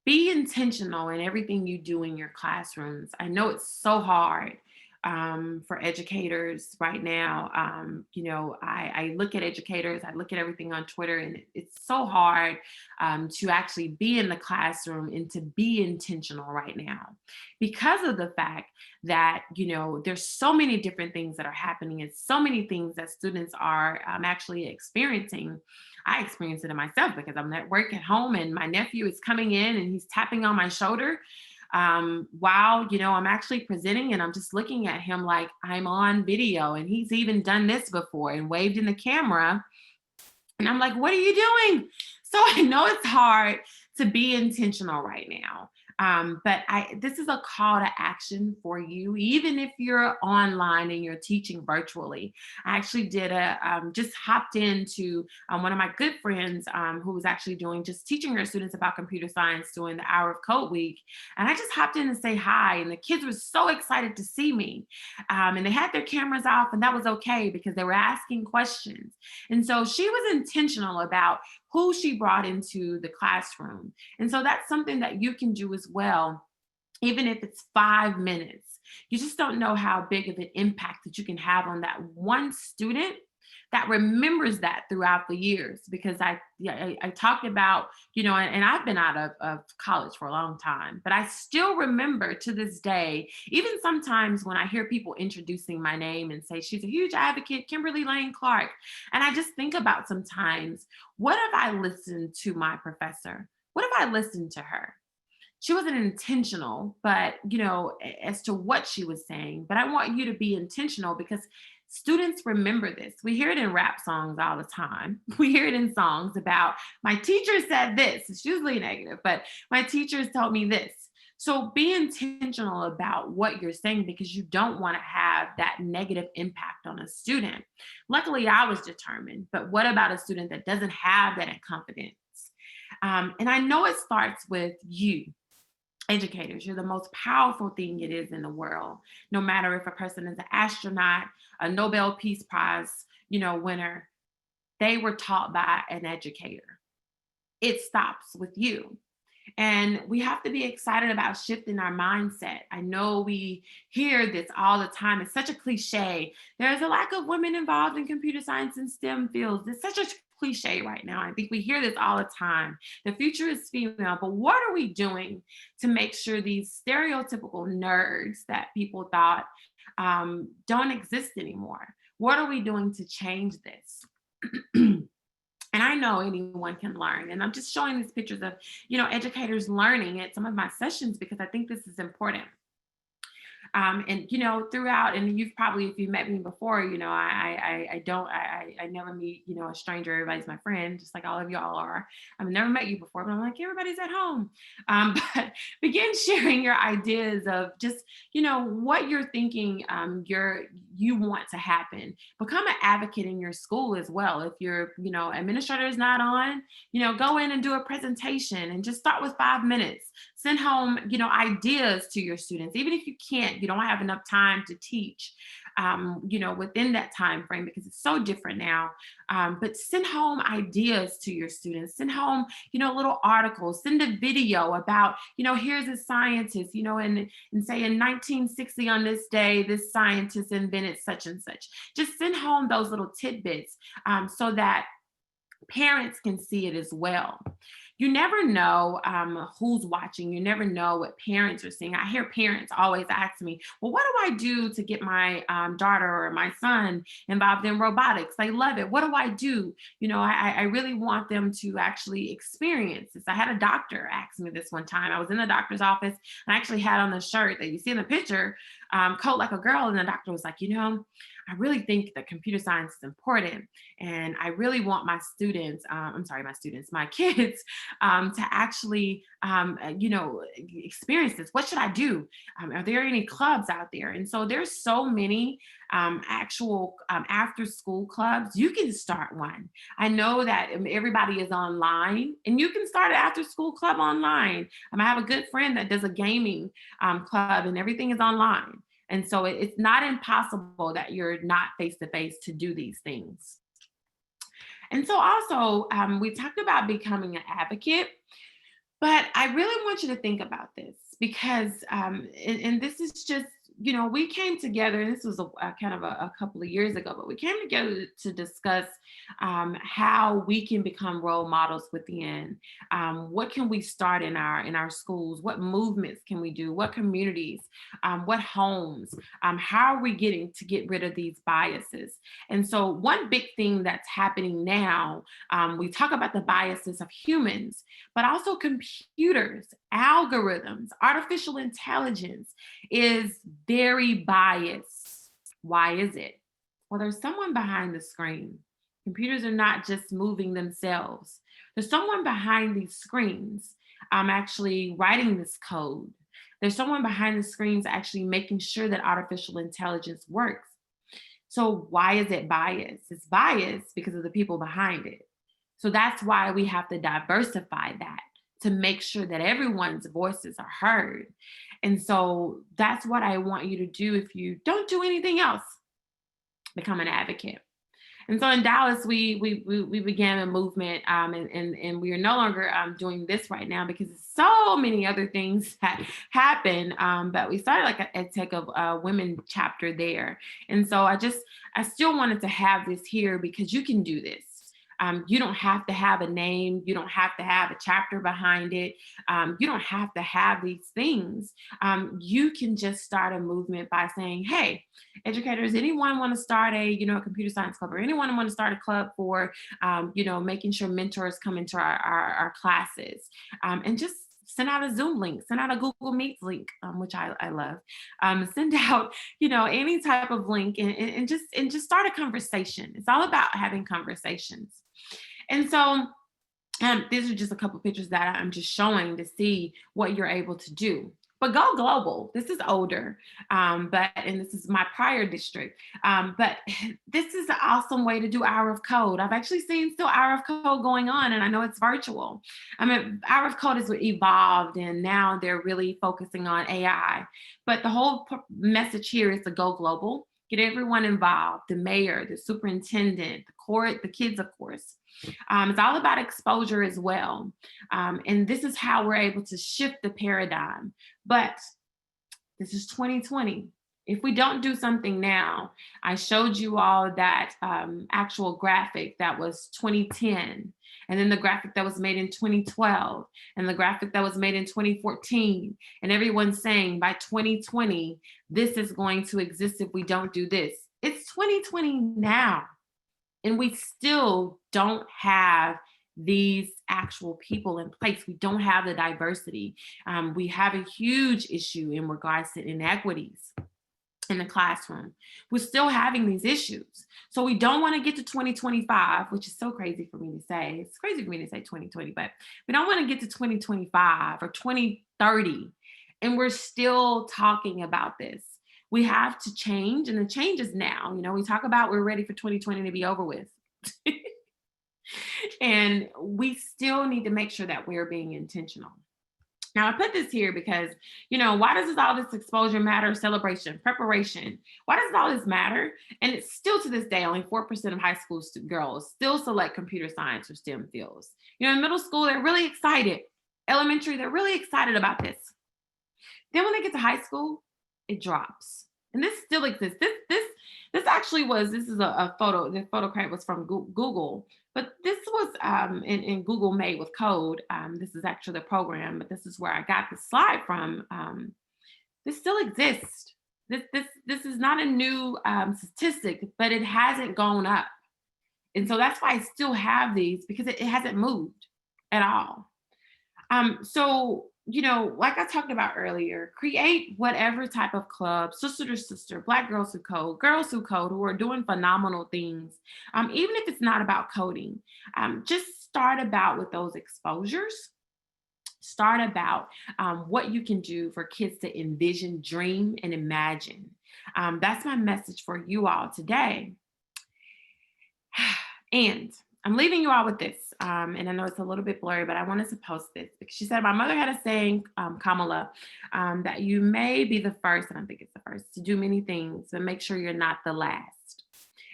Be intentional in everything you do in your classrooms. I know it's so hard for educators right now. I look at educators, I look at everything on Twitter, and it's so hard to actually be in the classroom and to be intentional right now because of the fact that, there's so many different things that are happening and so many things that students are actually experiencing. I experience it in myself because I'm at work at home and my nephew is coming in and he's tapping on my shoulder while, I'm actually presenting, and I'm just looking at him like I'm on video, and he's even done this before and waved in the camera. And I'm like, what are you doing? So I know it's hard to be intentional right now. But this is a call to action for you, even if you're online and you're teaching virtually. I actually did just hopped into one of my good friends who was actually just teaching her students about computer science during the Hour of Code week. And I just hopped in to say hi, and the kids were so excited to see me. And they had their cameras off, and that was okay because they were asking questions. And so she was intentional about who she brought into the classroom. And so that's something that you can do as well, even if it's 5 minutes. You just don't know how big of an impact that you can have on that one student that remembers that throughout the years. Because I talked about, and I've been out of college for a long time, but I still remember to this day, even sometimes when I hear people introducing my name and say, she's a huge advocate, Kimberly Lane Clark. And I just think about sometimes, what if I listened to my professor? What if I listened to her? She wasn't intentional, but as to what she was saying. But I want you to be intentional because students remember this. We hear it in rap songs all the time. We hear it in songs about, my teacher said this. It's usually negative, but my teachers told me this. So be intentional about what you're saying because you don't want to have that negative impact on a student. Luckily, I was determined, but what about a student that doesn't have that confidence? And I know it starts with you. Educators, you're the most powerful thing it is in the world. No matter if a person is an astronaut, a Nobel Peace Prize, winner, they were taught by an educator. It stops with you. And we have to be excited about shifting our mindset. I know we hear this all the time. It's such a cliche. There's a lack of women involved in computer science and STEM fields. It's such a cliche right now. I think we hear this all the time. The future is female, but what are we doing to make sure these stereotypical nerds that people thought don't exist anymore? What are we doing to change this? And I know anyone can learn. And I'm just showing these pictures of, educators learning at some of my sessions because I think this is important. And throughout, and you've probably, if you met me before, I never meet a stranger. Everybody's my friend, just like all of y'all are. I've never met you before, but I'm like, everybody's at home. But begin sharing your ideas of just what you're thinking you want to happen. Become an advocate in your school as well. If your administrator is not on, go in and do a presentation and just start with 5 minutes. Send home ideas to your students, even if you can't. You don't have enough time to teach, within that time frame because it's so different now. But send home ideas to your students. Send home, little articles. Send a video about, here's a scientist, and say in 1960 on this day, this scientist invented such and such. Just send home those little tidbits so that parents can see it as well. you never know who's watching. You never know what parents are seeing. I hear parents always ask me, well, what do I do to get my daughter or my son involved in robotics? They love it. What do I do? You know, I really want them to actually experience this. I had a doctor ask me this one time. I was in the doctor's office and I actually had on the shirt that you see in the picture, Coat Like a Girl. And the doctor was like, you know, I really think that computer science is important. And I really want my students, my kids to actually, you know, experience this. What should I do? Are there any clubs out there? And so there's so many actual after school clubs. You can start one. I know that everybody is online and you can start an after school club online. I have a good friend that does a gaming club and everything is online. And so it's not impossible that you're not face-to-face to do these things. And so also, we talked about becoming an advocate, but I really want you to think about this because, and this is just, you know, we came together, and this was a kind of a couple of years ago, but we came together to discuss how we can become role models within. What can we start in our schools? What movements can we do? What communities? What homes? How are we getting to get rid of these biases? And so one big thing that's happening now, we talk about the biases of humans, but also computers, algorithms, artificial intelligence is very biased. Why is it? Well, there's someone behind the screen. Computers are not just moving themselves. There's someone behind these screens actually writing this code. There's someone behind the screens actually making sure that artificial intelligence works. So why is it biased? It's biased because of the people behind it. So that's why we have to diversify that to make sure that everyone's voices are heard. And so that's what I want you to do if you don't do anything else. Become an advocate. And so in Dallas, we began a movement, and we are no longer doing this right now because so many other things that happen. But we started like a tech of women chapter there, and so I still wanted to have this here because you can do this. You don't have to have a name. You don't have to have a chapter behind it. You don't have to have these things. You can just start a movement by saying, hey, educators, anyone want to start a computer science club, or anyone want to start a club for, making sure mentors come into our classes, and just send out a Zoom link, send out a Google Meet link, which I love. Send out, any type of link and just start a conversation. It's all about having conversations. And so these are just a couple pictures that I'm just showing to see what you're able to do. But go global. This is older, and this is my prior district. But this is an awesome way to do Hour of Code. I've actually seen still Hour of Code going on, and I know it's virtual. Hour of Code has evolved, and now they're really focusing on AI. But the whole message here is to go global, get everyone involved, the mayor, the superintendent, the court, the kids, of course. It's all about exposure as well. And this is how we're able to shift the paradigm. But this is 2020. If we don't do something now, I showed you all that actual graphic that was 2010, and then the graphic that was made in 2012, and the graphic that was made in 2014, and everyone's saying by 2020, this is going to exist if we don't do this. It's 2020 now. And we still don't have these actual people in place. We don't have the diversity. We have a huge issue in regards to inequities in the classroom. We're still having these issues. So we don't want to get to 2025, which is so crazy for me to say. It's crazy for me to say 2020, but we don't want to get to 2025 or 2030. And we're still talking about this. We have to change, and the change is now. We talk about we're ready for 2020 to be over with. And we still need to make sure that we're being intentional. Now, I put this here because, why does all this exposure matter, celebration, preparation? Why does all this matter? And it's still to this day, only 4% of high school girls still select computer science or STEM fields. In middle school, they're really excited. Elementary, they're really excited about this. Then when they get to high school, it drops. and this still exists. This actually was, this is a photo, the photo credit was from Google, but this was in Google Made with Code. This is actually the program, but this is where I got the slide from. This still exists. This is not a new statistic, but it hasn't gone up. And so that's why I still have these, because it hasn't moved at all. So, you know, like I talked about earlier, create whatever type of club, sister to sister, Black Girls Who Code, Girls Who Code, who are doing phenomenal things. Even if it's not about coding, just start about with those exposures. Start about what you can do for kids to envision, dream, and imagine. That's my message for you all today. And I'm leaving you all with this. And I know it's a little bit blurry, but I wanted to post this because she said, my mother had a saying, Kamala, that you may be the first, and I think it's the first, to do many things, but make sure you're not the last.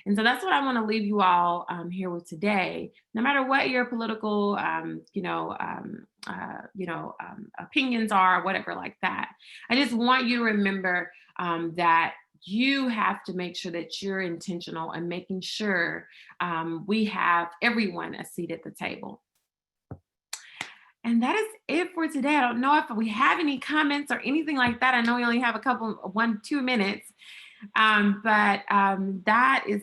And so that's what I want to leave you all here with today. No matter what your political, opinions are, whatever like that. I just want you to remember that you have to make sure that you're intentional and making sure we have everyone a seat at the table. And that is it for today. I don't know if we have any comments or anything like that. I know we only have a couple, 1-2 minutes. But that is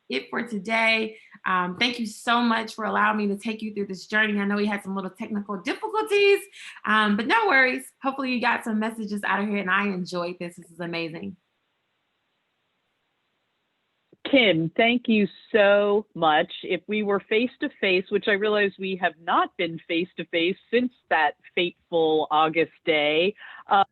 it for today. Thank you so much for allowing me to take you through this journey. I know we had some little technical difficulties, but no worries. Hopefully you got some messages out of here, and I enjoyed this. This is amazing. Kim, thank you so much. If we were face-to-face, which I realize we have not been face-to-face since that fateful August day,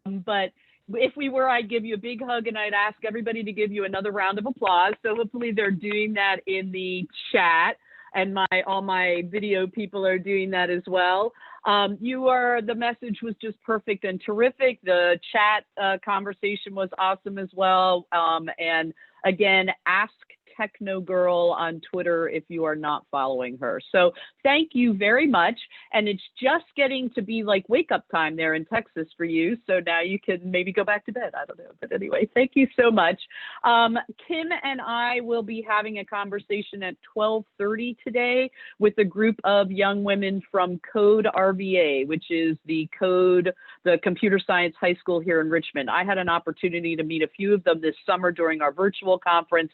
but if we were, I'd give you a big hug and I'd ask everybody to give you another round of applause. So hopefully they're doing that in the chat, and all my video people are doing that as well. The message was just perfect and terrific. The chat conversation was awesome as well. And again, ask Techno Girl on Twitter if you are not following her. So thank you very much. And it's just getting to be like wake up time there in Texas for you. So now you can maybe go back to bed. I don't know. But anyway, thank you so much. Kim and I will be having a conversation at 12:30 today with a group of young women from Code RVA, which is the computer science high school here in Richmond. I had an opportunity to meet a few of them this summer during our virtual conference.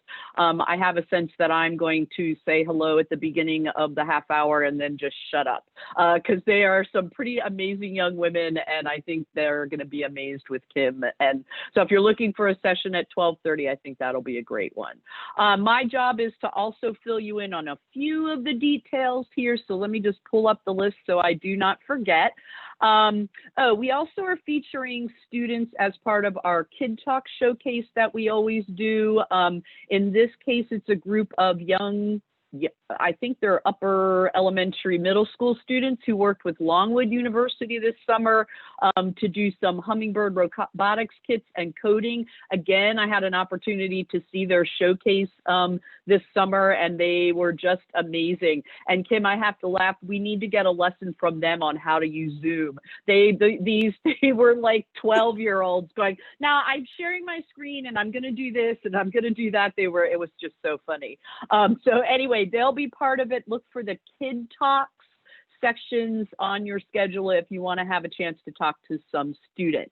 I have a sense that I'm going to say hello at the beginning of the half hour and then just shut up, because they are some pretty amazing young women, and I think they're going to be amazed with Kim. And so if you're looking for a session at 12:30, I think that'll be a great one. My job is to also fill you in on a few of the details here. So let me just pull up the list so I do not forget. We also are featuring students as part of our Kid Talk showcase that we always do. In this case, it's a group of young, I think they're upper elementary, middle school students who worked with Longwood University this summer to do some hummingbird robotics kits and coding. Again, I had an opportunity to see their showcase this summer, and they were just amazing. And Kim, I have to laugh. We need to get a lesson from them on how to use Zoom. They were like 12-year-olds going, now I'm sharing my screen and I'm going to do this and I'm going to do that. It was just so funny. So anyway, they'll be part of it. Look for the Kid Talks sections on your schedule if you want to have a chance to talk to some students.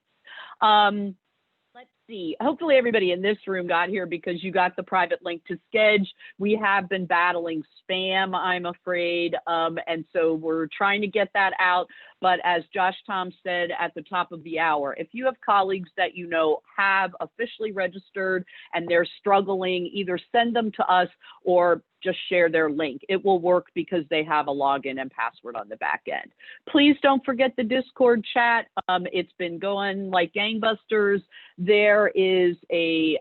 Let's see. Hopefully everybody in this room got here because you got the private link to Schedge. We have been battling spam, I'm afraid. And so we're trying to get that out. But as Josh Tom said at the top of the hour, if you have colleagues that you know have officially registered and they're struggling, either send them to us or just share their link. It will work because they have a login and password on the back end. Please don't forget the Discord chat. It's been going like gangbusters. There is a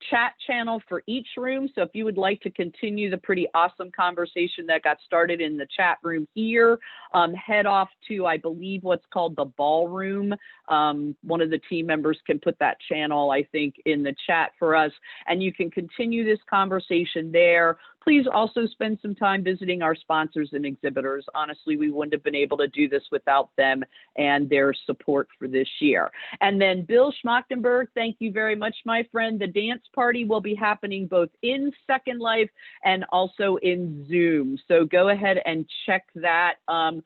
chat channel for each room. So if you would like to continue the pretty awesome conversation that got started in the chat room here, head off to, I believe, what's called the ballroom. One of the team members can put that channel, I think, in the chat for us, and you can continue this conversation there. please also spend some time visiting our sponsors and exhibitors. Honestly, we wouldn't have been able to do this without them and their support for this year. And then Bill Schmachtenberg, thank you very much, my friend. The dance party will be happening both in Second Life and also in Zoom. So go ahead and check that on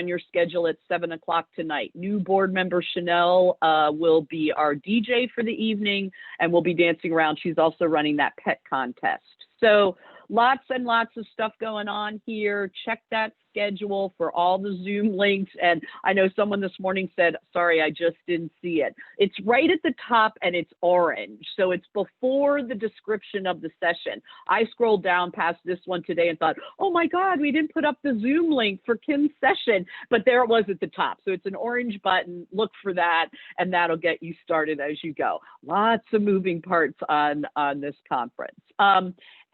your schedule at 7 o'clock tonight. New board member Chanel will be our DJ for the evening, and we'll be dancing around. She's also running that pet contest. So lots and lots of stuff going on here. Check that schedule for all the Zoom links. And I know someone this morning said, sorry, I just didn't see it. It's right at the top and it's orange. So it's before the description of the session. I scrolled down past this one today and thought, oh my God, we didn't put up the Zoom link for Kim's session, but there it was at the top. So it's an orange button. Look for that, and that'll get you started as you go. Lots of moving parts on this conference.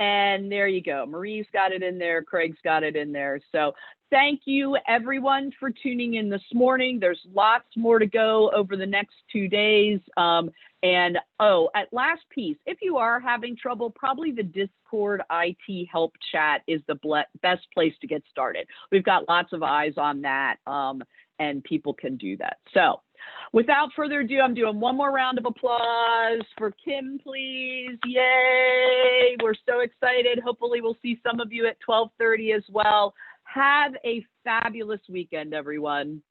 And there you go. Marie's got it in there. Craig's got it in there. So thank you, everyone, for tuning in this morning. There's lots more to go over the next 2 days. And at last piece, if you are having trouble, probably the Discord IT help chat is the best place to get started. We've got lots of eyes on that, and people can do that. So without further ado, I'm doing one more round of applause for Kim, please. Yay! We're so excited. Hopefully we'll see some of you at 12:30 as well. Have a fabulous weekend, everyone.